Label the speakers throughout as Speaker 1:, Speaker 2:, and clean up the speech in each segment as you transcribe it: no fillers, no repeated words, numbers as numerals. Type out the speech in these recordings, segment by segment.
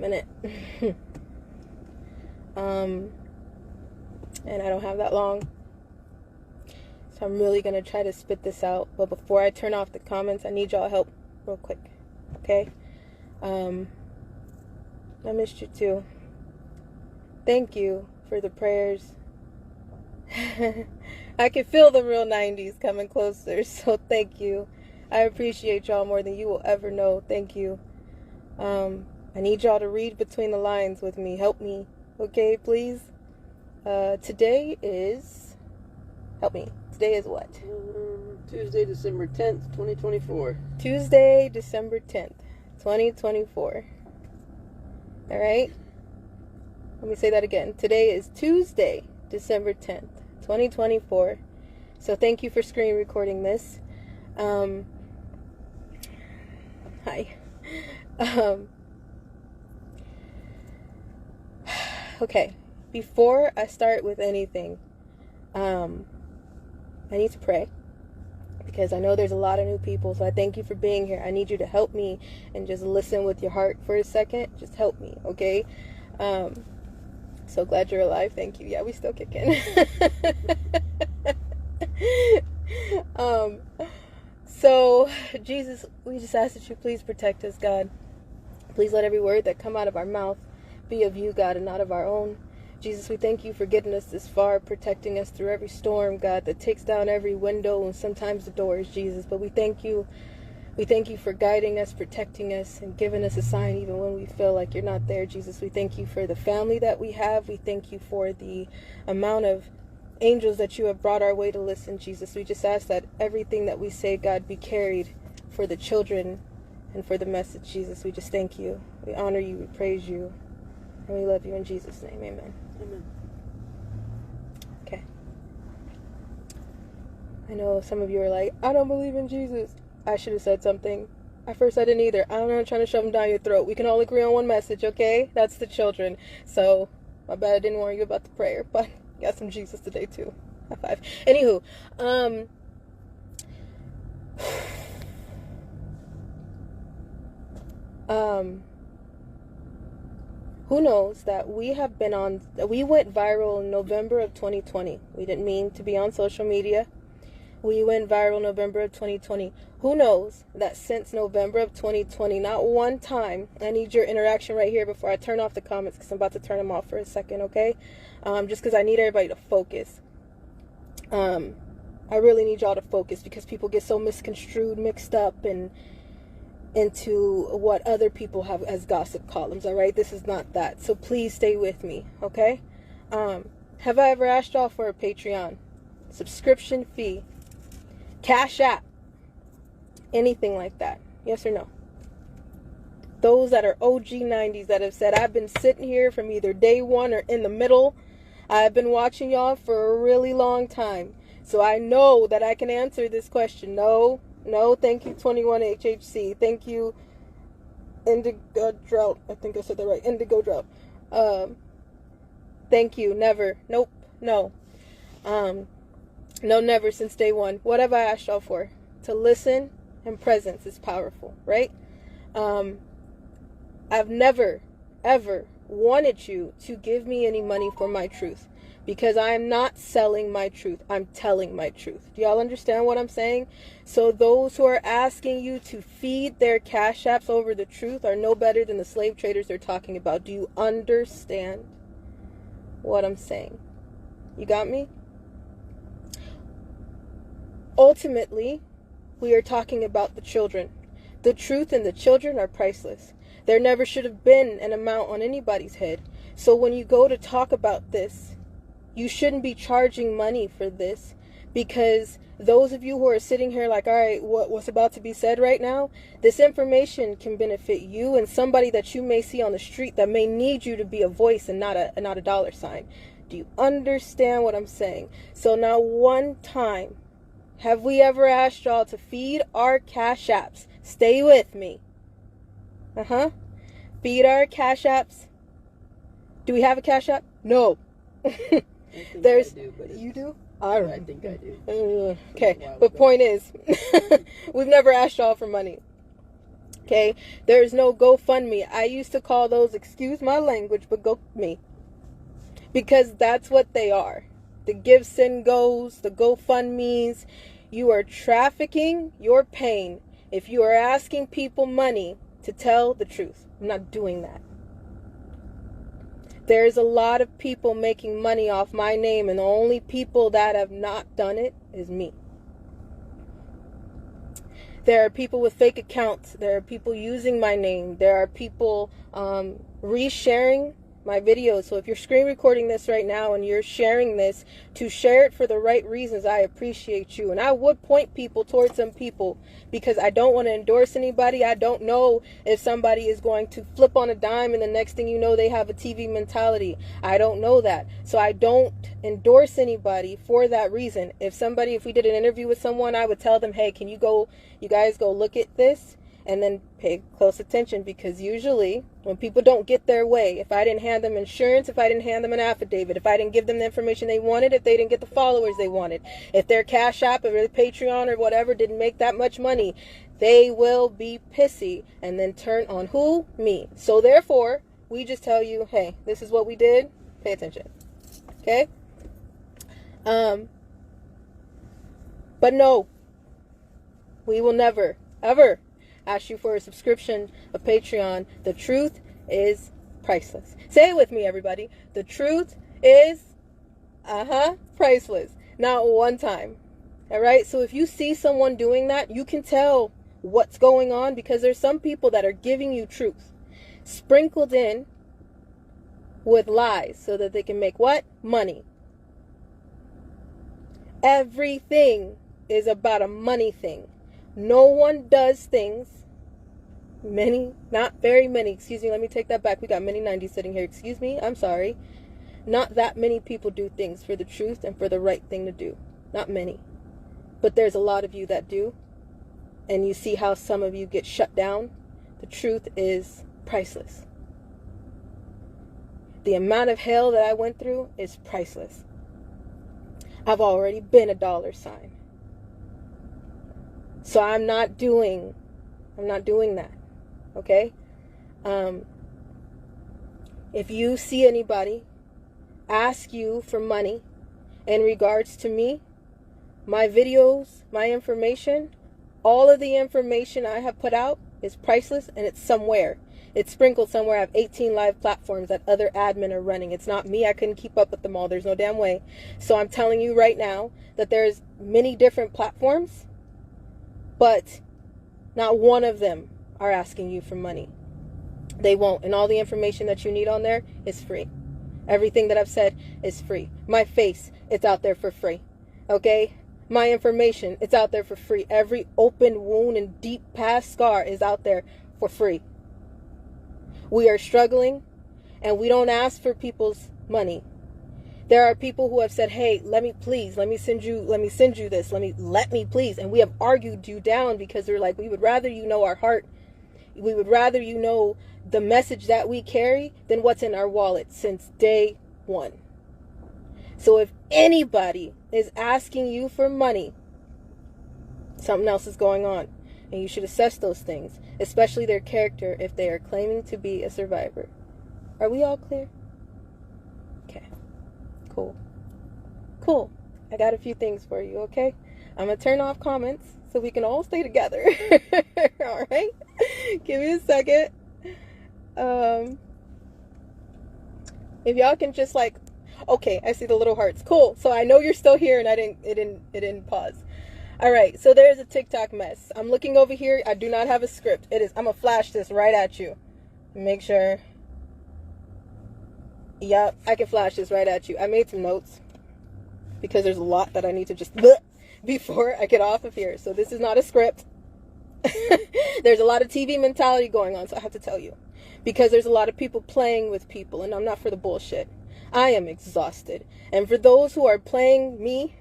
Speaker 1: minute. And I don't have that long. So I'm really going to try to spit this out. But before I turn off the comments, I need y'all help real quick. Okay? I missed you too. Thank you for the prayers. I can feel the real 90s coming closer. So thank you. I appreciate y'all more than you will ever know. Thank you. I need y'all to read between the lines with me. Help me. Okay, please? Today is... Help me. Today is what?
Speaker 2: Tuesday, December 10th, 2024.
Speaker 1: Tuesday, December 10th, 2024. All right? Let me say that again. Today is Tuesday, December 10th, 2024. So thank you for screen recording this. Hi. Okay. Before I start with anything, I need to pray. Because I know there's a lot of new people, so I thank you for being here. I need you to help me and just listen with your heart for a second. Just help me, okay? So glad you're alive. Thank you. Yeah, we still kicking. So, Jesus, we just ask that you please protect us, God. Please let every word that come out of our mouth be of you, God, and not of our own. Jesus, we thank you for getting us this far, protecting us through every storm, God, that takes down every window and sometimes the doors, Jesus. But we thank you. We thank you for guiding us, protecting us, and giving us a sign even when we feel like you're not there, Jesus. We thank you for the family that we have. We thank you for the amount of angels that you have brought our way to listen, Jesus. We just ask that everything that we say, God, be carried for the children and for the message, Jesus. We just thank you. We honor you. We praise you. And we love you in Jesus' name. Amen.
Speaker 2: Amen.
Speaker 1: Okay. I know some of you are like, I don't believe in Jesus. I should have said something. At first I didn't either. I'm not trying to shove them down your throat. We can all agree on one message, okay? That's the children. So, my bad I didn't warn you about the prayer, but got some Jesus today too. High five. Anywho, who knows that we went viral in November of 2020. We didn't mean to be on social media. We went viral November of 2020. Who knows that since November of 2020, not one time, I need your interaction right here before I turn off the comments because I'm about to turn them off for a second, okay? Just because I need everybody to focus. I really need y'all to focus because people get so misconstrued, mixed up, and into what other people have as gossip columns, all right? This is not that. So please stay with me, okay? Have I ever asked y'all for a Patreon subscription fee, Cash App, anything like that? Yes or no? Those that are OG 90s that have said, I've been sitting here from either day one or in the middle. I've been watching y'all for a really long time. So I know that I can answer this question. No, thank you, 21HHC. Thank you, Indigo Drought. I think I said that right. Indigo Drought. Thank you. Never. Nope. No. No, never since day one. What have I asked y'all for? To listen, and presence is powerful, right? I've never, ever wanted you to give me any money for my truth because I am not selling my truth. I'm telling my truth. Do y'all understand what I'm saying? So those who are asking you to feed their cash apps over the truth are no better than the slave traders they're talking about. Do you understand what I'm saying? You got me? Ultimately, we are talking about the children. The truth and the children are priceless. There never should have been an amount on anybody's head. So when you go to talk about this, you shouldn't be charging money for this, because those of you who are sitting here like, all right, what's about to be said right now, this information can benefit you and somebody that you may see on the street that may need you to be a voice and not a dollar sign. Do you understand what I'm saying? So now, one time, have we ever asked y'all to feed our cash apps? Stay with me. Feed our cash apps. Do we have a cash app? No.
Speaker 2: I do, but
Speaker 1: you do? All right.
Speaker 2: I think I do.
Speaker 1: Okay, but point is, we've never asked y'all for money. Okay, there's no GoFundMe. I used to call those, excuse my language, but go me. Because that's what they are. The Give, Send, Goes, the GoFundMes. You are trafficking your pain if you are asking people money to tell the truth. I'm not doing that. There's a lot of people making money off my name, and the only people that have not done it is me. There are people with fake accounts. There are people using my name. There are people resharing my videos. So if you're screen recording this right now and you're sharing this, to share it for the right reasons, I appreciate you. And I would point people towards some people because I don't want to endorse anybody. I don't know if somebody is going to flip on a dime and the next thing you know they have a TV mentality. I don't know that. So I don't endorse anybody for that reason. If we did an interview with someone, I would tell them, hey, can you guys go look at this and then pay close attention, because usually when people don't get their way, if I didn't hand them insurance, if I didn't hand them an affidavit, if I didn't give them the information they wanted, if they didn't get the followers they wanted, if their Cash App or their Patreon or whatever didn't make that much money, they will be pissy and then turn on who? Me. So therefore, we just tell you, hey, this is what we did. Pay attention. Okay? But no, we will never, ever ask you for a subscription of Patreon. The truth is priceless. Say it with me, everybody. The truth is, priceless. Not one time. All right? So if you see someone doing that, you can tell what's going on, because there's some people that are giving you truth sprinkled in with lies so that they can make what? Money. Everything is about a money thing. No one does things. Not very many. Excuse me, let me take that back. We got many 90s sitting here. Excuse me, I'm sorry. Not that many people do things for the truth and for the right thing to do. Not many. But there's a lot of you that do. And you see how some of you get shut down. The truth is priceless. The amount of hell that I went through is priceless. I've already been a $. So I'm not doing that. Okay? If you see anybody ask you for money in regards to me, my videos, my information, all of the information I have put out is priceless, and it's somewhere. It's sprinkled somewhere. I have 18 live platforms that other admin are running. It's not me. I couldn't keep up with them all. There's no damn way. So I'm telling you right now that there's many different platforms, but not one of them are asking you for money. They won't. And all the information that you need on there is free. Everything that I've said is free. My face, it's out there for free. Okay? My information, it's out there for free. Every open wound and deep past scar is out there for free. We are struggling, and we don't ask for people's money. There are people who have said, hey, let me send you this, let me please. And we have argued you down because they're like, we would rather you know our heart. We would rather you know the message that we carry than what's in our wallet since day one. So if anybody is asking you for money, something else is going on. And you should assess those things, especially their character if they are claiming to be a survivor. Are we all clear? Okay. Cool. I got a few things for you, okay? I'm going to turn off comments so we can all stay together. All right? Give me a second. If y'all can just okay, I see the little hearts. Cool. So I know you're still here and it didn't pause. All right. So there's a TikTok mess. I'm looking over here. I do not have a script. I'm going to flash this right at you. Make sure. Yep, I can flash this right at you. I made some notes because there's a lot that I need to just before I get off of here. So this is not a script. There's a lot of TV mentality going on, so I have to tell you. Because there's a lot of people playing with people, and I'm not for the bullshit. I am exhausted. And for those who are playing me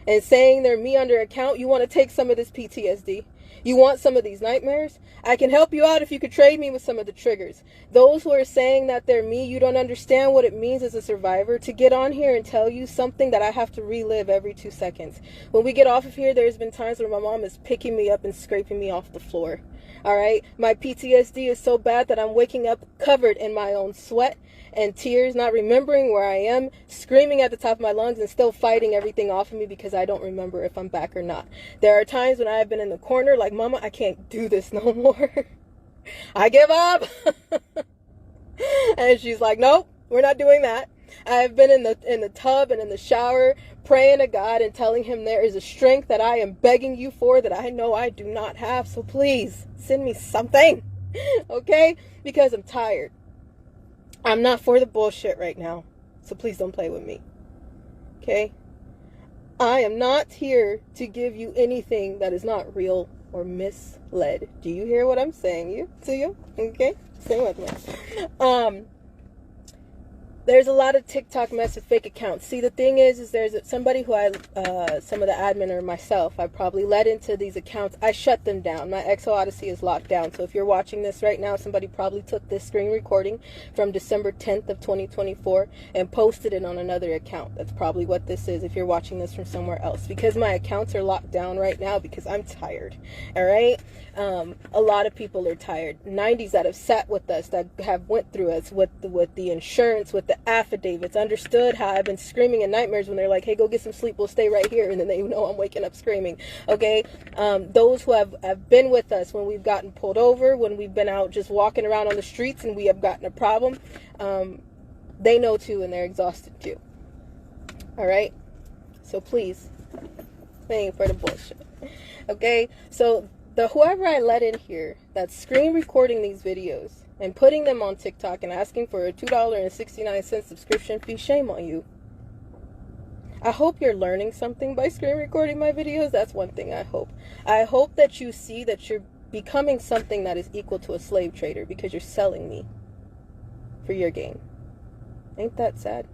Speaker 1: and saying they're me under account, you want to take some of this PTSD. You want some of these nightmares? I can help you out if you could trade me with some of the triggers. Those who are saying that they're me, you don't understand what it means as a survivor to get on here and tell you something that I have to relive every 2 seconds. When we get off of here, there's been times where my mom is picking me up and scraping me off the floor. All right? My PTSD is so bad that I'm waking up covered in my own sweat and tears, not remembering where I am, screaming at the top of my lungs and still fighting everything off of me because I don't remember if I'm back or not. There are times when I have been in the corner like, Mama, I can't do this no more. I give up. And she's like, nope, we're not doing that. I have been in the tub and in the shower praying to God and telling him there is a strength that I am begging you for that I know I do not have. So please send me something, okay? Because I'm tired. I'm not for the bullshit right now. So please don't play with me. Okay? I am not here to give you anything that is not real or misled. Do you hear what I'm saying? Do you? Okay? Stay with me. There's a lot of TikTok mess with fake accounts. See, the thing is there's somebody who some of the admin or myself, I probably led into these accounts. I shut them down. My Exo Odyssey is locked down. So if you're watching this right now, somebody probably took this screen recording from December 10th of 2024 and posted it on another account. That's probably what this is if you're watching this from somewhere else. Because my accounts are locked down right now because I'm tired. All right? A lot of people are tired. 90s that have sat with us, that have went through us with the insurance, with the affidavits, understood how I've been screaming in nightmares when they're like, hey, go get some sleep, we'll stay right here, and then they know I'm waking up screaming. Okay? Those who have been with us when we've gotten pulled over, when we've been out just walking around on the streets and we have gotten a problem, they know too, and they're exhausted too. All right? So please, paying for the bullshit. Okay? So whoever I let in here that's screen recording these videos and putting them on TikTok and asking for a $2.69 subscription fee, shame on you. I hope you're learning something by screen recording my videos. That's one thing I hope. I hope that you see that you're becoming something that is equal to a slave trader because you're selling me for your gain. Ain't that sad?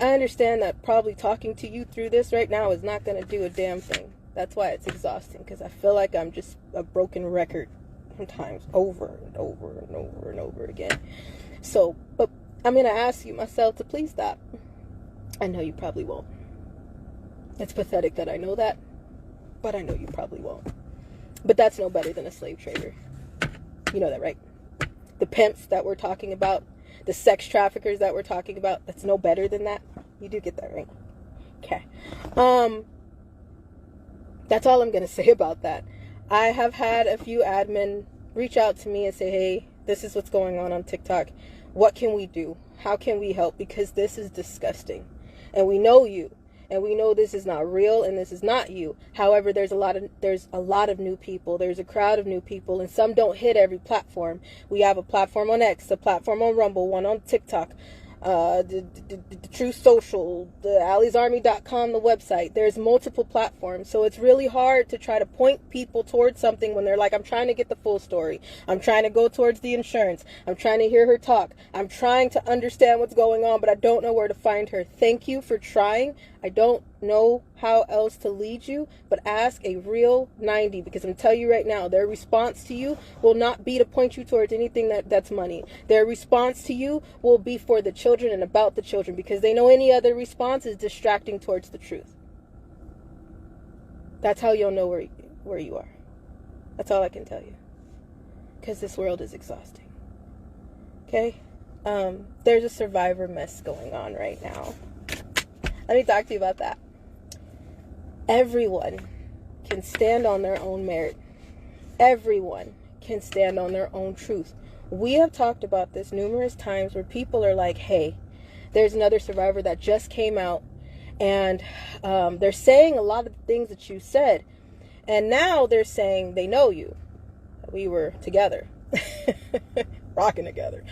Speaker 1: I understand that probably talking to you through this right now is not going to do a damn thing. That's why it's exhausting, because I feel like I'm just a broken record sometimes, over and over and over and over again. So, but I'm going to ask you myself to please stop. I know you probably won't. It's pathetic that I know that, but I know you probably won't. But that's no better than a slave trader. You know that, right? The pimps that we're talking about, the sex traffickers that we're talking about, that's no better than that. You do get that, right? Okay. That's all I'm going to say about that. I have had a few admin reach out to me and say, hey, this is what's going on TikTok. What can we do? How can we help? Because this is disgusting. And we know you. And we know this is not real and this is not you. However, there's a lot of new people. There's a crowd of new people, and some don't hit every platform. We have a platform on X, a platform on Rumble, one on TikTok, the True Social, the Allie'sArmy.com, the website. There's multiple platforms, so it's really hard to try to point people towards something when they're like, I'm trying to get the full story. I'm trying to go towards the insurance. I'm trying to hear her talk. I'm trying to understand what's going on, but I don't know where to find her. Thank you for trying. I don't know how else to lead you, but ask a real 90, because I'm going to tell you right now, their response to you will not be to point you towards anything that's money. Their response to you will be for the children and about the children, because they know any other response is distracting towards the truth. That's how you'll know where you are. That's all I can tell you, because this world is exhausting. Okay? There's a survivor mess going on right now. Let me talk to you about that. Everyone can stand on their own merit. Everyone can stand on their own truth. We have talked about this numerous times where people are like, hey, there's another survivor that just came out, and they're saying a lot of the things that you said, and now they're saying they know you. We were together. Rocking together.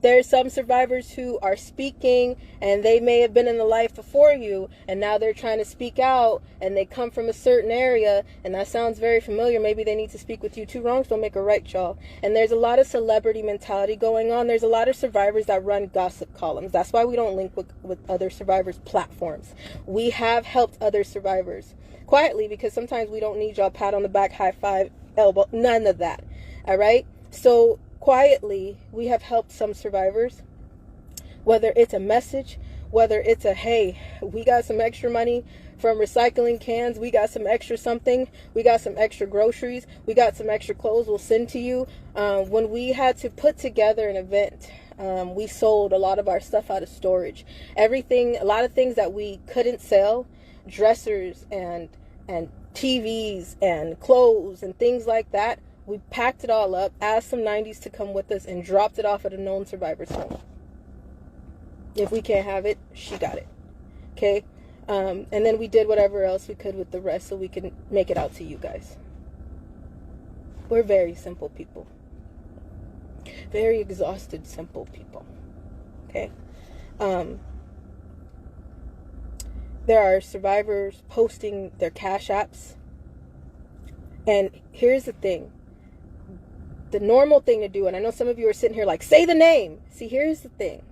Speaker 1: There's some survivors who are speaking, and they may have been in the life before you, and now they're trying to speak out, and they come from a certain area, and that sounds very familiar. Maybe they need to speak with you. Two wrongs don't make a right, y'all. And there's a lot of celebrity mentality going on. There's a lot of survivors that run gossip columns. That's why we don't link with other survivors' platforms. We have helped other survivors quietly, because sometimes we don't need y'all pat on the back, high five, elbow, none of that. All right? So quietly, we have helped some survivors, whether it's a message, whether it's a, hey, we got some extra money from recycling cans, we got some extra something, we got some extra groceries, we got some extra clothes we'll send to you. When we had to put together an event, we sold a lot of our stuff out of storage. Everything, a lot of things that we couldn't sell, dressers and TVs and clothes and things like that, we packed it all up, asked some 90s to come with us, and dropped it off at a known survivor's home. If we can't have it, she got it. Okay? And then we did whatever else we could with the rest so we can make it out to you guys. We're very simple people. Very exhausted, simple people. Okay? There are survivors posting their cash apps. And here's the thing. The normal thing to do, and I know some of you are sitting here like, say the name. See, here's the thing.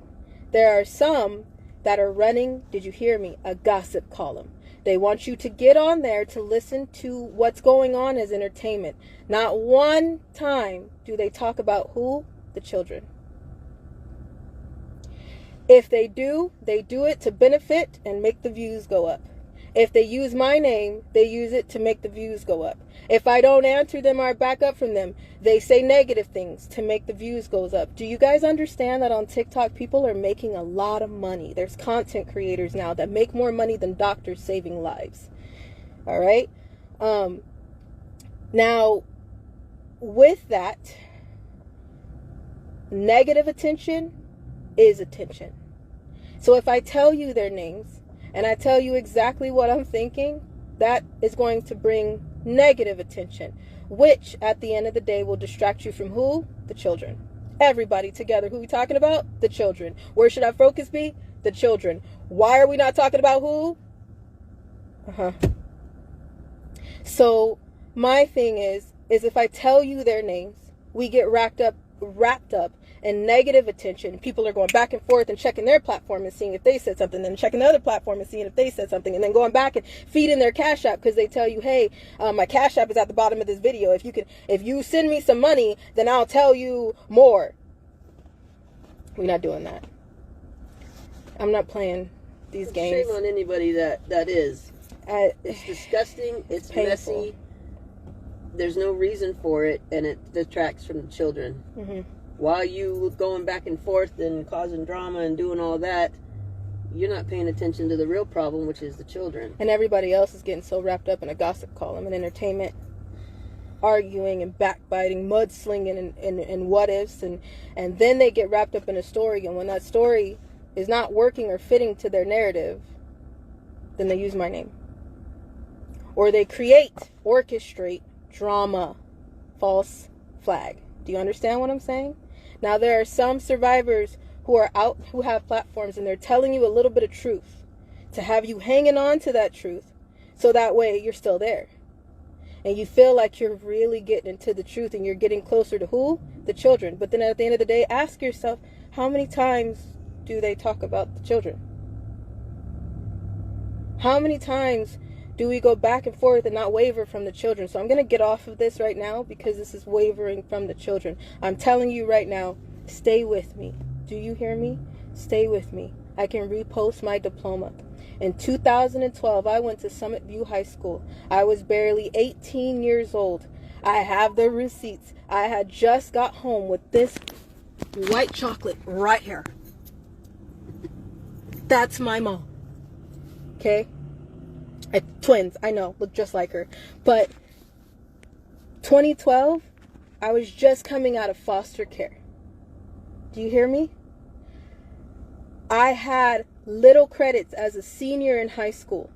Speaker 1: There are some that are running, did you hear me, a gossip column. They want you to get on there to listen to what's going on as entertainment. Not one time do they talk about who? The children. If they do it to benefit and make the views go up. If they use my name, they use it to make the views go up. If I don't answer them or back up from them, they say negative things to make the views goes up. Do you guys understand that on TikTok, people are making a lot of money? There's content creators now that make more money than doctors saving lives. All right? Now, with that, negative attention is attention. So if I tell you their names, and I tell you exactly what I'm thinking, that is going to bring negative attention, which at the end of the day will distract you from who? The children. Everybody together. Who are we talking about? The children. Where should our focus be? The children. Why are we not talking about who? So my thing is if I tell you their names, we get wrapped up and negative attention. People are going back and forth and checking their platform and seeing if they said something, then checking the other platform and seeing if they said something, and then going back and feeding their cash app because they tell you, hey, my cash app is at the bottom of this video. If you send me some money, then I'll tell you more. We're not doing that. I'm not playing these games.
Speaker 2: Shame on anybody that is. It's disgusting. It's
Speaker 1: painful.
Speaker 2: Messy. There's no reason for it, and it detracts from the children.
Speaker 1: Mm-hmm.
Speaker 2: While you going back and forth and causing drama and doing all that, you're not paying attention to the real problem, which is the children.
Speaker 1: And everybody else is getting so wrapped up in a gossip column and entertainment, arguing and backbiting, mudslinging and what ifs, and then they get wrapped up in a story, and when that story is not working or fitting to their narrative, then they use my name. Or they orchestrate drama, false flag. Do you understand what I'm saying? Now, there are some survivors who are out, who have platforms, and they're telling you a little bit of truth to have you hanging on to that truth so that way you're still there. And you feel like you're really getting into the truth and you're getting closer to who? The children. But then at the end of the day, ask yourself, how many times do they talk about the children? How many times do we go back and forth and not waver from the children? So I'm going to get off of this right now because this is wavering from the children. I'm telling you right now, stay with me. Do you hear me? Stay with me. I can repost my diploma. In 2012, I went to Summit View High School. I was barely 18 years old. I have the receipts. I had just got home with this white chocolate right here. That's my mom. Okay? Twins, I know, look just like her. But 2012, I was just coming out of foster care. Do you hear me? I had little credits as a senior in high school,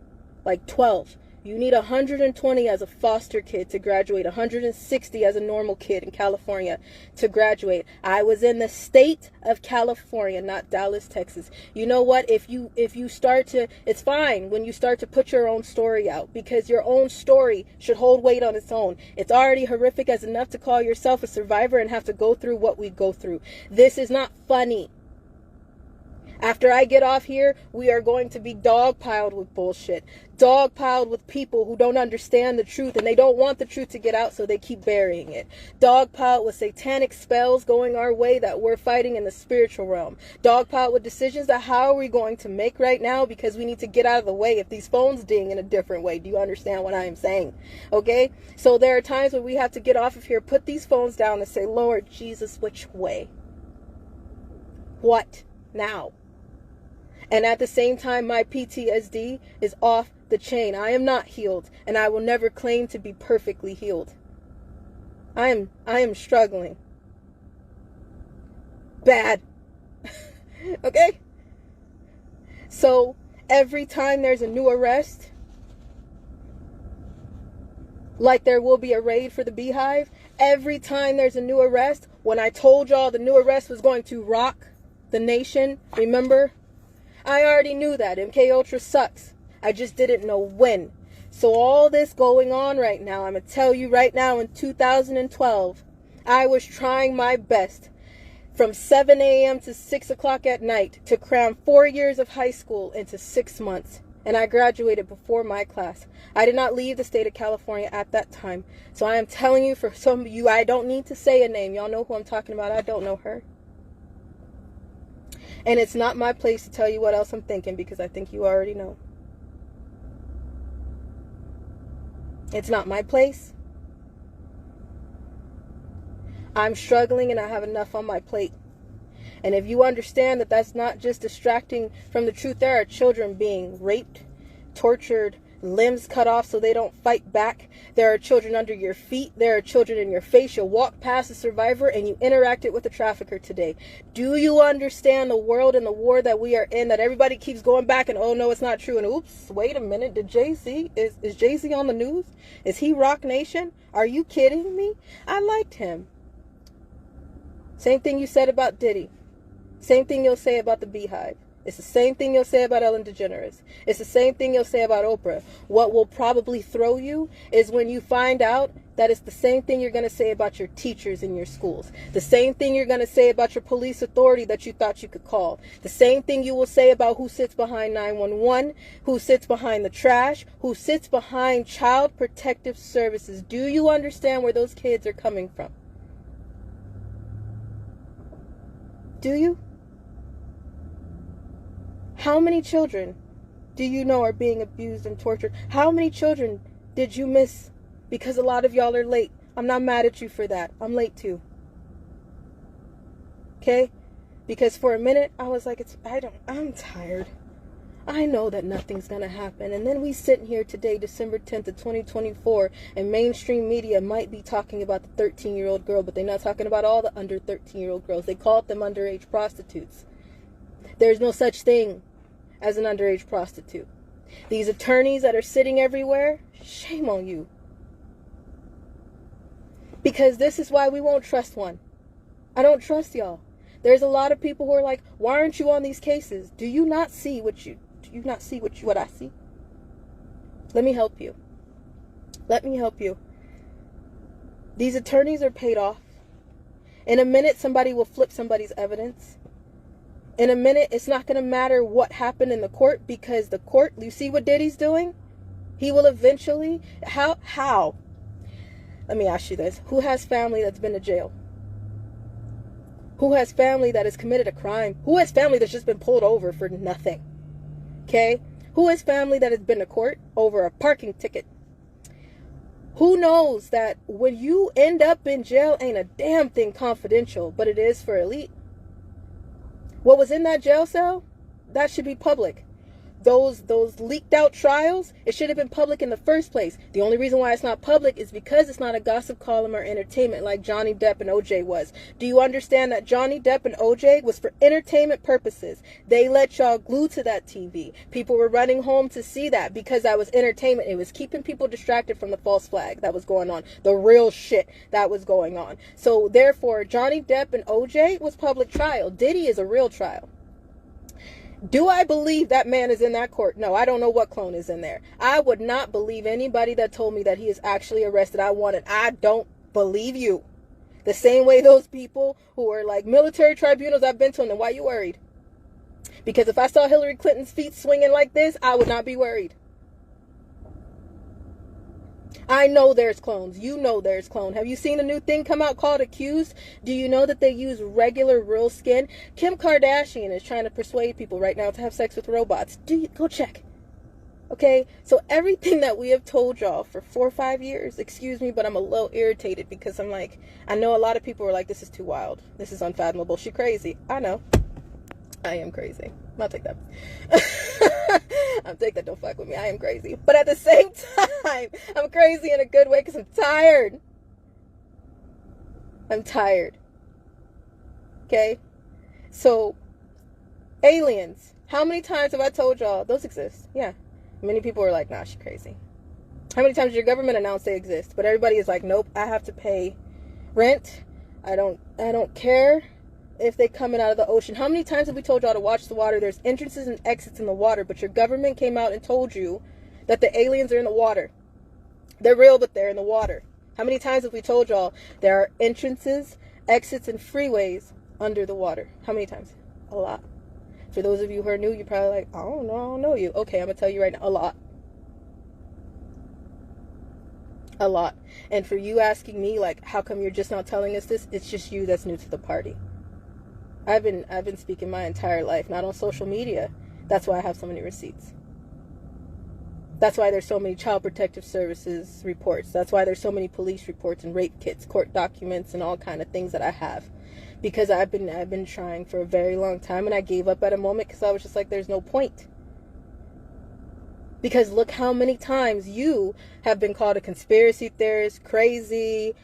Speaker 1: like 12. You need 120 as a foster kid to graduate, 160 as a normal kid in California to graduate. I was in the state of California, not Dallas, Texas. You know what? If you start to, it's fine when you start to put your own story out, because your own story should hold weight on its own. It's already horrific as enough to call yourself a survivor and have to go through what we go through. This is not funny. After I get off here, we are going to be dogpiled with bullshit. Dogpiled with people who don't understand the truth and they don't want the truth to get out, so they keep burying it. Dogpiled with satanic spells going our way that we're fighting in the spiritual realm. Dogpiled with decisions that how are we going to make right now, because we need to get out of the way if these phones ding in a different way. Do you understand what I am saying? Okay? So there are times when we have to get off of here, put these phones down and say, Lord Jesus, which way? What now? And at the same time, my PTSD is off the chain. I am not healed, and I will never claim to be perfectly healed. I am struggling. Bad. Okay? So, every time there's a new arrest, like there will be a raid for the Beehive, every time there's a new arrest, when I told y'all the new arrest was going to rock the nation, remember? I already knew that. MK Ultra sucks. I just didn't know when. So all this going on right now, I'm going to tell you right now, in 2012, I was trying my best from 7 a.m. to 6 o'clock at night to cram 4 years of high school into 6 months. And I graduated before my class. I did not leave the state of California at that time. So I am telling you, for some of you, I don't need to say a name. Y'all know who I'm talking about. I don't know her. And it's not my place to tell you what else I'm thinking, because I think you already know. It's not my place. I'm struggling and I have enough on my plate. And if you understand that that's not just distracting from the truth, there are children being raped, tortured, limbs cut off so they don't fight back. There are children under your feet. There are children in your face. You'll walk past a survivor and you interacted with a trafficker today. Do you understand the world and the war that we are in, that everybody keeps going back and, oh no, it's not true, and oops, wait a minute, did Jayz, is Jayz on the news? Is he Rock Nation? Are you kidding me? I liked him. Same thing you said about Diddy. Same thing you'll say about the Beehive. It's the same thing you'll say about Ellen DeGeneres. It's the same thing you'll say about Oprah. What will probably throw you is when you find out that it's the same thing you're going to say about your teachers in your schools. The same thing you're going to say about your police authority that you thought you could call. The same thing you will say about who sits behind 911, who sits behind the trash, who sits behind Child Protective Services. Do you understand where those kids are coming from? Do you? How many children do you know are being abused and tortured? How many children did you miss? Because a lot of y'all are late. I'm not mad at you for that. I'm late too. Okay? Because for a minute, I was like, I'm tired. I know that nothing's going to happen. And then we sit here today, December 10th of 2024, and mainstream media might be talking about the 13-year-old girl, but they're not talking about all the under 13-year-old girls. They called them underage prostitutes. There's no such thing as an underage prostitute. These attorneys that are sitting everywhere, shame on you. Because this is why we won't trust one. I don't trust y'all. There's a lot of people who are like, why aren't you on these cases? Do you not see what I see? Let me help you. Let me help you. These attorneys are paid off. In a minute, somebody will flip somebody's evidence. In a minute, it's not going to matter what happened in the court, because the court, you see what Diddy's doing? He will eventually, how? Let me ask you this. Who has family that's been to jail? Who has family that has committed a crime? Who has family that's just been pulled over for nothing? Okay? Who has family that has been to court over a parking ticket? Who knows that when you end up in jail, ain't a damn thing confidential, but it is for elite. What was in that jail cell, that should be public. those leaked out trials, it should have been public in the first place. The only reason why it's not public is because it's not a gossip column or entertainment like Johnny Depp and OJ was. Do you understand that Johnny Depp and OJ was for entertainment purposes? They let y'all glued to that TV. People were running home to see that because that was entertainment. It was keeping people distracted from the false flag that was going on, the real shit that was going on. So therefore, Johnny Depp and OJ was public trial. Diddy is a real trial. Do I believe that man is in that court? No, I don't know what clone is in there. I would not believe anybody that told me that he is actually arrested. I don't believe you. The same way those people who are like military tribunals, I've been to them, then why you worried? Because if I saw Hillary Clinton's feet swinging like this, I would not be worried. I know there's clones. You know there's clone. Have you seen a new thing come out called Accused? Do you know that they use regular real skin? Kim Kardashian is trying to persuade people right now to have sex with robots. Go check. Okay? So everything that we have told y'all for 4 or 5 years, excuse me, but I'm a little irritated because I'm like, I know a lot of people are like, this is too wild. This is unfathomable. She crazy. I know. I am crazy. I'll take that. I'll take that. Don't fuck with me. I am crazy. But at the same time, I'm crazy in a good way because I'm tired. I'm tired. Okay? So, aliens. How many times have I told y'all those exist? Yeah. Many people are like, nah, she's crazy. How many times did your government announce they exist? But everybody is like, nope, I have to pay rent. I don't care if they coming out of the ocean. How many times have we told y'all to watch the water? There's entrances and exits in the water, but your government came out and told you that the aliens are in the water. They're real, but they're in the water. How many times have we told y'all there are entrances, exits, and freeways under the water? How many times? A lot. For those of you who are new, you're probably like, I don't know you. Okay, I'm going to tell you right now, a lot. A lot. And for you asking me, like, how come you're just not telling us this? It's just you that's new to the party. I've been speaking my entire life, not on social media. That's why I have so many receipts. That's why there's so many Child Protective Services reports. That's why there's so many police reports and rape kits, court documents, and all kind of things that I have. Because I've been trying for a very long time, and I gave up at a moment because I was just like, there's no point. Because look how many times you have been called a conspiracy theorist, crazy,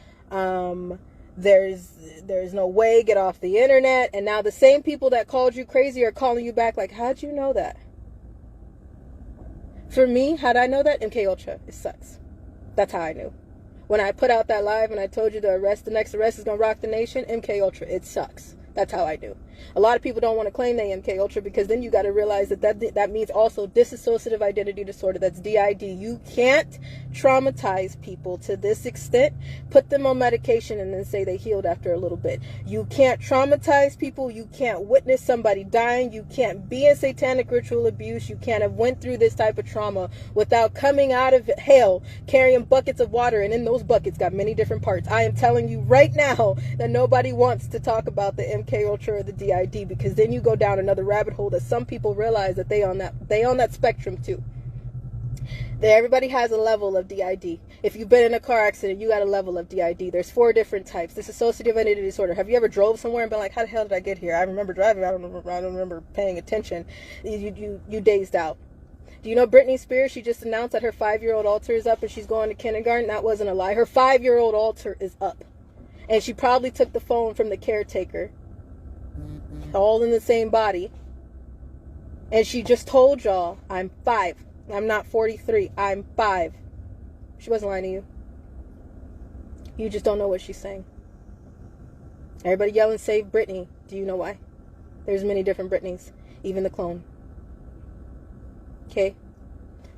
Speaker 1: there's no way, get off the internet. And now the same people that called you crazy are calling you back like, how'd you know that? For me, how'd I know that? MK Ultra. It sucks. That's how I knew. When I put out that live and I told you the next arrest is going to rock the nation, MK Ultra, it sucks. That's how I knew. A lot of people don't want to claim they MK Ultra because then you got to realize that means also dissociative identity disorder. That's DID. You can't traumatize people to this extent, put them on medication, and then say they healed after a little bit. You can't traumatize people. You can't witness somebody dying. You can't be in satanic ritual abuse. You can't have went through this type of trauma without coming out of hell carrying buckets of water, and in those buckets got many different parts. I am telling you right now that nobody wants to talk about the MK Ultra or the DID, because then you go down another rabbit hole that some people realize that they on that spectrum too. Everybody has a level of DID. If you've been in a car accident, you got a level of DID. There's 4 different types. This dissociative identity disorder. Have you ever drove somewhere and been like, how the hell did I get here? I remember driving. I don't remember paying attention. You dazed out. Do you know Britney Spears? She just announced that her 5-year-old altar is up and she's going to kindergarten. That wasn't a lie. Her 5-year-old altar is up. And she probably took the phone from the caretaker. All in the same body. And she just told y'all, I'm 5. I'm not 43. I'm 5. She wasn't lying to you. You just don't know what she's saying. Everybody yelling, save Britney. Do you know why? There's many different Britneys. Even the clone. Okay?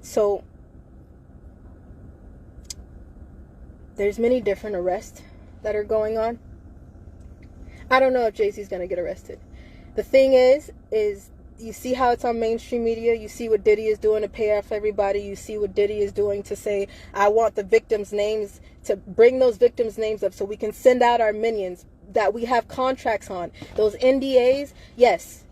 Speaker 1: So, there's many different arrests that are going on. I don't know if Jayz going to get arrested. The thing is you see how it's on mainstream media. You see what Diddy is doing to pay off everybody. You see what Diddy is doing to say, I want the victims' names, to bring those victims' names up so we can send out our minions that we have contracts on. Those NDAs, yes.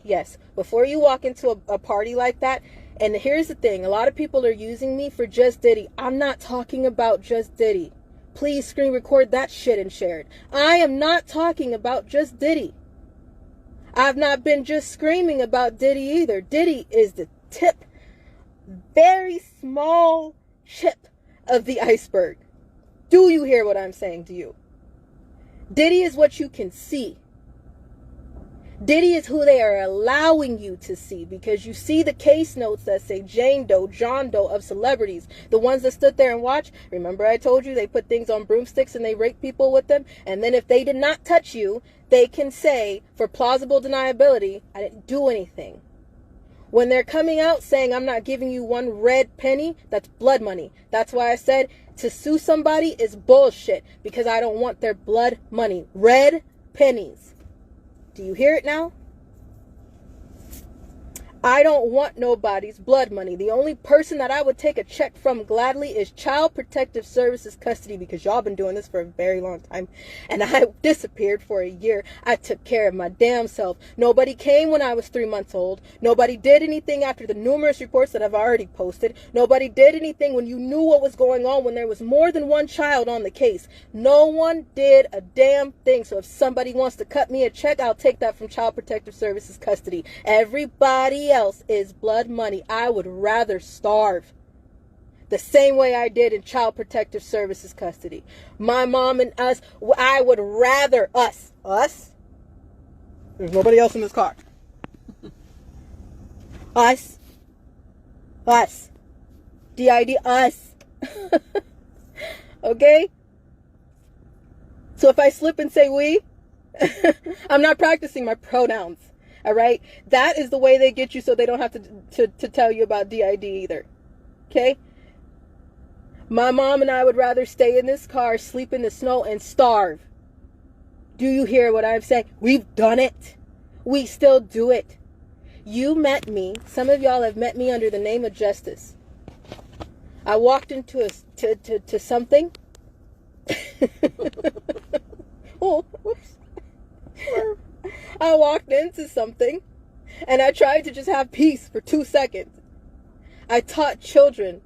Speaker 1: Before you walk into a party like that, and here's the thing, a lot of people are using me for just Diddy. I'm not talking about just Diddy. Please screen record that shit and share it. I am not talking about just Diddy. I've not been just screaming about Diddy either. Diddy is the tip very small tip of the iceberg. Do you hear what I'm saying to you? Diddy is what you can see. Diddy is who they are allowing you to see, because you see the case notes that say Jane Doe, John Doe of celebrities. The ones that stood there and watched. Remember I told you they put things on broomsticks and they rape people with them? And then if they did not touch you, they can say, for plausible deniability, I didn't do anything. When they're coming out saying, I'm not giving you one red penny, that's blood money. That's why I said to sue somebody is bullshit, because I don't want their blood money. Red pennies. Do you hear it now? I don't want nobody's blood money. The only person that I would take a check from gladly is Child Protective Services custody, because y'all been doing this for a very long time. And I disappeared for a year. I took care of my damn self. Nobody came when I was 3 months old. Nobody did anything after the numerous reports that I've already posted. Nobody did anything when you knew what was going on, when there was more than one child on the case. No one did a damn thing. So if somebody wants to cut me a check, I'll take that from Child Protective Services custody. Everybody else is blood money. I would rather starve the same way I did in Child Protective Services custody. My mom and us, I would rather us. There's nobody else in this car. Us. DID, us. Okay? So if I slip and say we, I'm not practicing my pronouns. All right? That is the way they get you, so they don't have to tell you about DID either. Okay? My mom and I would rather stay in this car, sleep in the snow, and starve. Do you hear what I'm saying? We've done it. We still do it. You met me. Some of y'all have met me under the name of Justice. I walked into to something. Oh, whoops. I walked into something and I tried to just have peace for 2 seconds. I taught children.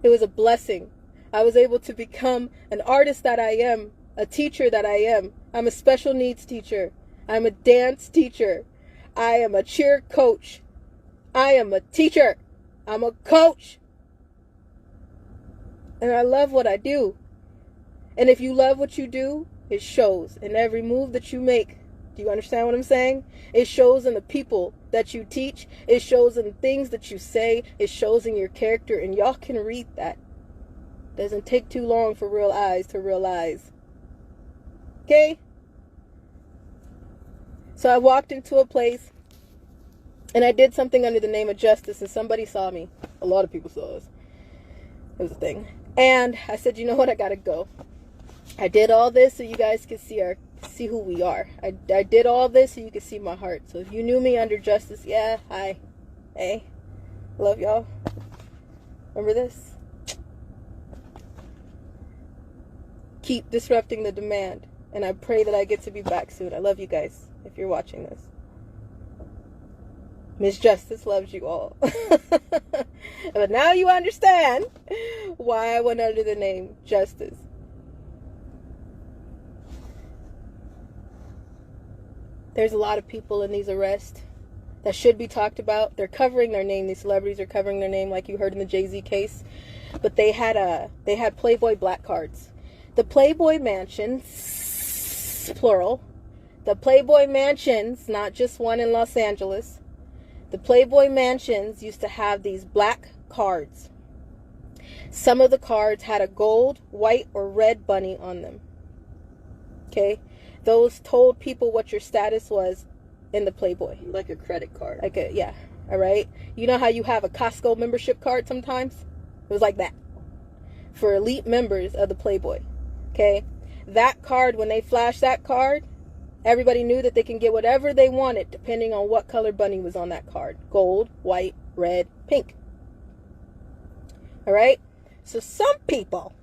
Speaker 1: It was a blessing. I was able to become an artist that I am, a teacher that I am. I'm a special needs teacher. I'm a dance teacher. I am a cheer coach. I am a teacher. I'm a coach. And I love what I do. And if you love what you do, it shows in every move that you make. Do you understand what I'm saying? It shows in the people that you teach. It shows in the things that you say. It shows in your character. And y'all can read that. Doesn't take too long for real eyes to realize. Okay? So I walked into a place and I did something under the name of Justice, and somebody saw me. A lot of people saw us. It was a thing. And I said, you know what? I gotta go. I did all this so you guys can see who we are. I did all this so you can see my heart. So if you knew me under Justice, yeah, hi. Hey. Love y'all. Remember this? Keep disrupting the demand. And I pray that I get to be back soon. I love you guys if you're watching this. Miss Justice loves you all. But now you understand why I went under the name Justice. There's a lot of people in these arrests that should be talked about. They're covering their name. These celebrities are covering their name, like you heard in the Jayz case. But they had Playboy black cards. The Playboy mansions, plural. The Playboy mansions, not just one in Los Angeles. The Playboy mansions used to have these black cards. Some of the cards had a gold, white, or red bunny on them. Okay? Those told people what your status was in the Playboy.
Speaker 2: Like a credit card.
Speaker 1: Yeah. All right? You know how you have a Costco membership card sometimes? It was like that. For elite members of the Playboy. Okay? That card, when they flashed that card, everybody knew that they can get whatever they wanted depending on what color bunny was on that card. Gold, white, red, pink. All right? So some people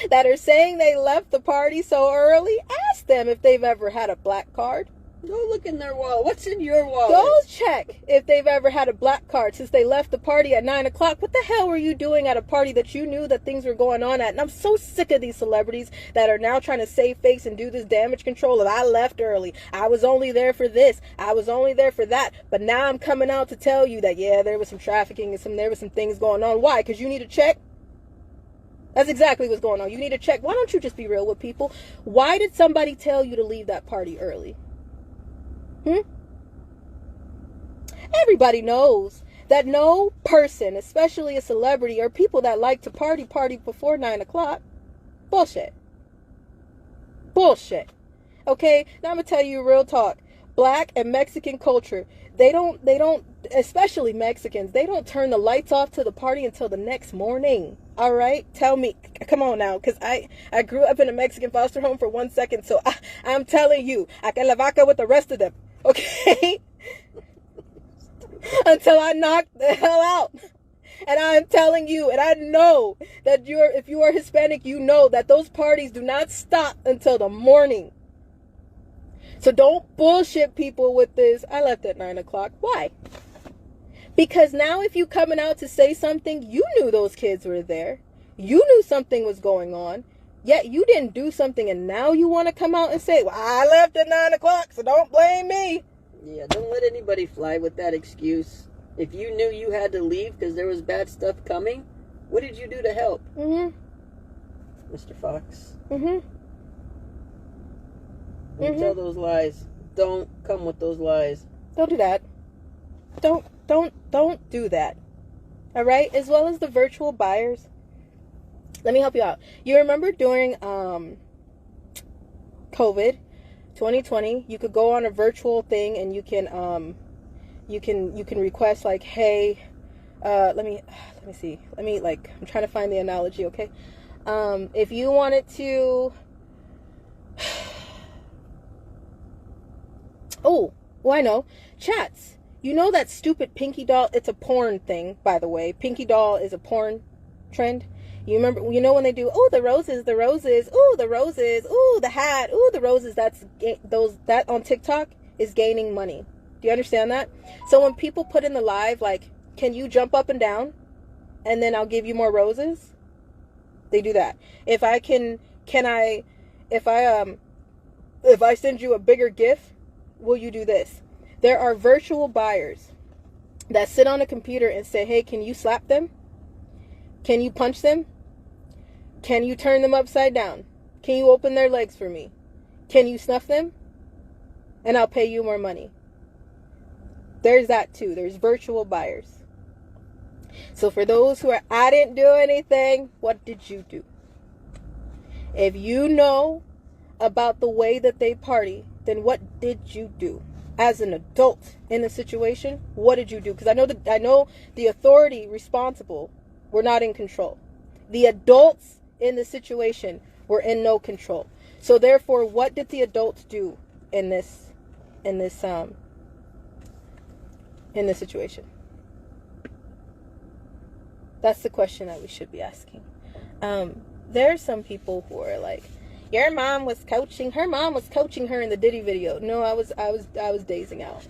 Speaker 1: that are saying they left the party so early, ask them if they've ever had a black card.
Speaker 2: Go look in their wallet. What's in your wallet?
Speaker 1: Go check if they've ever had a black card since they left the party at 9 o'clock. What the hell were you doing at a party that you knew that things were going on at? And I'm so sick of these celebrities that are now trying to save face and do this damage control of I left early. I was only there for this. I was only there for that. But now I'm coming out to tell you that, yeah, there was some trafficking and there was some things going on. Why? Because you need to check? That's exactly what's going on. You need to check. Why don't you just be real with people? Why did somebody tell you to leave that party early? Everybody knows that no person, especially a celebrity or people that like to party before 9 o'clock. Bullshit. Bullshit. Okay, now I'm going to tell you real talk. Black and Mexican culture, they don't, especially Mexicans, they don't turn the lights off to the party until the next morning. All right? Tell me. Come on now. Because I grew up in a Mexican foster home for 1 second. So I'm telling you, I can la vaca with the rest of them. Okay? Until I knock the hell out. And I'm telling you, and I know that if you are Hispanic, you know that those parties do not stop until the morning. So don't bullshit people with this. I left at 9 o'clock. Why? Because now if you coming out to say something, you knew those kids were there. You knew something was going on. Yet you didn't do something, and now you want to come out and say, well, I left at 9 o'clock, so don't blame me. Yeah,
Speaker 2: don't let anybody fly with that excuse. If you knew you had to leave because there was bad stuff coming, what did you do to help? Mr. Fox. Don't tell those lies. Don't come with those lies.
Speaker 1: Don't do that. Don't do that. All right? As well as the virtual buyers. Let me help you out. You remember during COVID 2020, you could go on a virtual thing and you can request like, hey, let me see. I'm trying to find the analogy, okay? If you wanted to oh, well, I know. Chats. You know that stupid Pinky Doll? It's a porn thing, by the way. Pinky Doll is a porn trend. You remember, you know when they do, oh, the roses, ooh, the roses, ooh, the hat, ooh, the roses, that on TikTok is gaining money. Do you understand that? So when people put in the live, like, can you jump up and down? And then I'll give you more roses. They do that. If I send you a bigger gift, will you do this? There are virtual buyers that sit on a computer and say, hey, can you slap them? Can you punch them? Can you turn them upside down? Can you open their legs for me? Can you snuff them? And I'll pay you more money. There's that too. There's virtual buyers. So for those who are, I didn't do anything, what did you do? If you know about the way that they party, then what did you do? As an adult in the situation, what did you do? Because I know the authority responsible were not in control. The adults in the situation were in no control. So therefore, what did the adults do in this situation? That's the question that we should be asking. There are some people who are like, her mom was coaching her in the Diddy video. No, I was dazing out.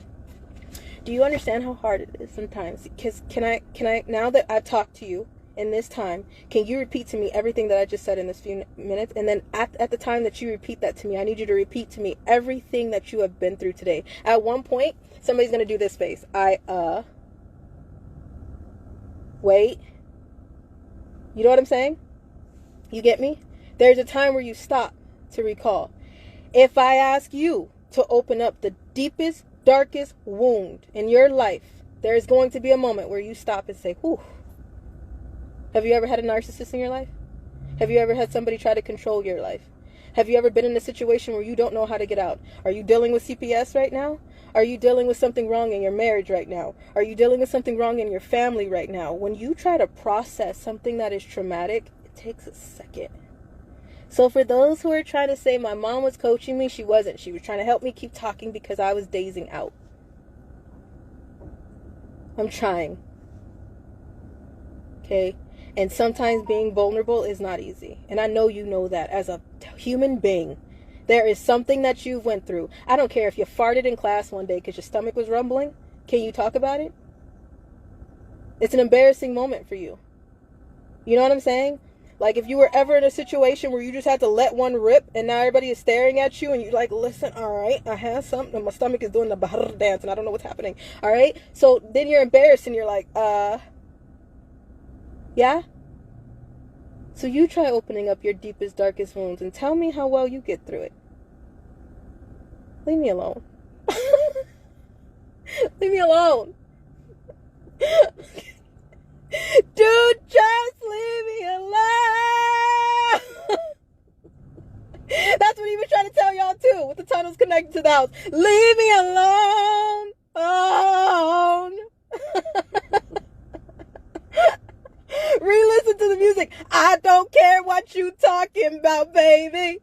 Speaker 1: Do you understand how hard it is sometimes? Because can I now that I've talked to you in this time, can you repeat to me everything that I just said in this few minutes? And then at the time that you repeat that to me, I need you to repeat to me everything that you have been through today. At one point, somebody's going to do this face. Wait. You know what I'm saying? You get me? There's a time where you stop to recall. If I ask you to open up the deepest, darkest wound in your life, there is going to be a moment where you stop and say, whew. Have you ever had a narcissist in your life? Have you ever had somebody try to control your life? Have you ever been in a situation where you don't know how to get out? Are you dealing with CPS right now? Are you dealing with something wrong in your marriage right now? Are you dealing with something wrong in your family right now? When you try to process something that is traumatic, it takes a second. So for those who are trying to say my mom was coaching me, she wasn't. She was trying to help me keep talking because I was dazing out. I'm trying. Okay? And sometimes being vulnerable is not easy. And I know you know that as a human being. There is something that you went through. I don't care if you farted in class one day because your stomach was rumbling. Can you talk about it? It's an embarrassing moment for you. You know what I'm saying? Like, if you were ever in a situation where you just had to let one rip and now everybody is staring at you and you're like, listen, all right, I have something. My stomach is doing the bahar dance and I don't know what's happening. All right? So then you're embarrassed and you're like, yeah? So you try opening up your deepest, darkest wounds and tell me how well you get through it. Leave me alone. Leave me alone. Dude, just leave me alone. That's what he was trying to tell y'all too, with the tunnels connected to the house. Leave me alone. Alone. Re-listen to the music. I don't care what you talking about, baby.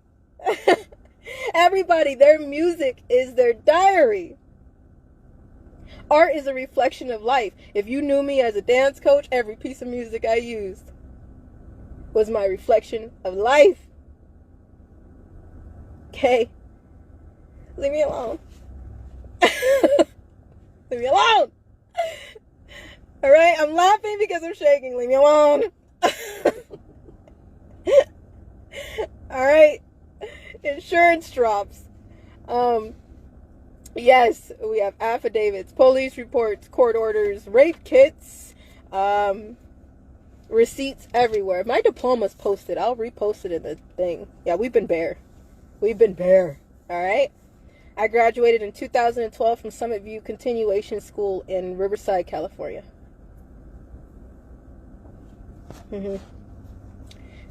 Speaker 1: Everybody, their music is their diary. Art is a reflection of life. If you knew me as a dance coach, every piece of music I used was my reflection of life. Okay? Leave me alone. Leave me alone. All right? I'm laughing because I'm shaking. Leave me alone. All right? Insurance drops. Yes, we have affidavits, police reports, court orders, rape kits, receipts everywhere. My diploma's posted. I'll repost it in the thing. Yeah, we've been bare. We've been bare. All right? I graduated in 2012 from Summit View Continuation School in Riverside, California.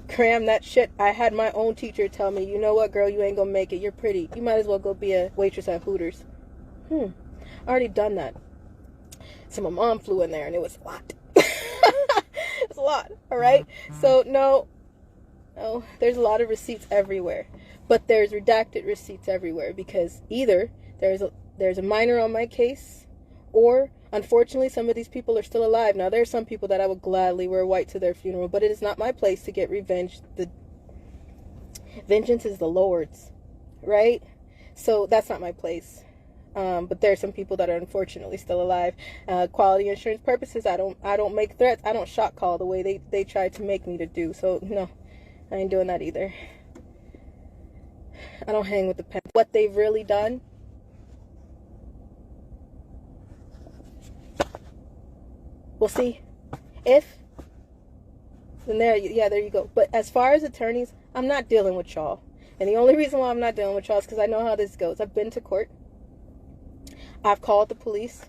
Speaker 1: Cram that shit. I had my own teacher tell me, you know what, girl, you ain't gonna make it. You're pretty. You might as well go be a waitress at Hooters. I already done that. So my mom flew in there and it was a lot. It's a lot. All right. So no, there's a lot of receipts everywhere, but there's redacted receipts everywhere because either there's a minor on my case, or unfortunately some of these people are still alive. Now there's some people that I would gladly wear white to their funeral, but it is not my place to get revenge. The vengeance is the Lord's, right? So that's not my place. But there are some people that are unfortunately still alive. Quality insurance purposes, I don't make threats. I don't shot call the way they tried to make me to do. So no, I ain't doing that either. I don't hang with the pen. What they've really done, we'll see. If, then there you go. But as far as attorneys, I'm not dealing with y'all. And the only reason why I'm not dealing with y'all is because I know how this goes. I've been to court. I've called the police.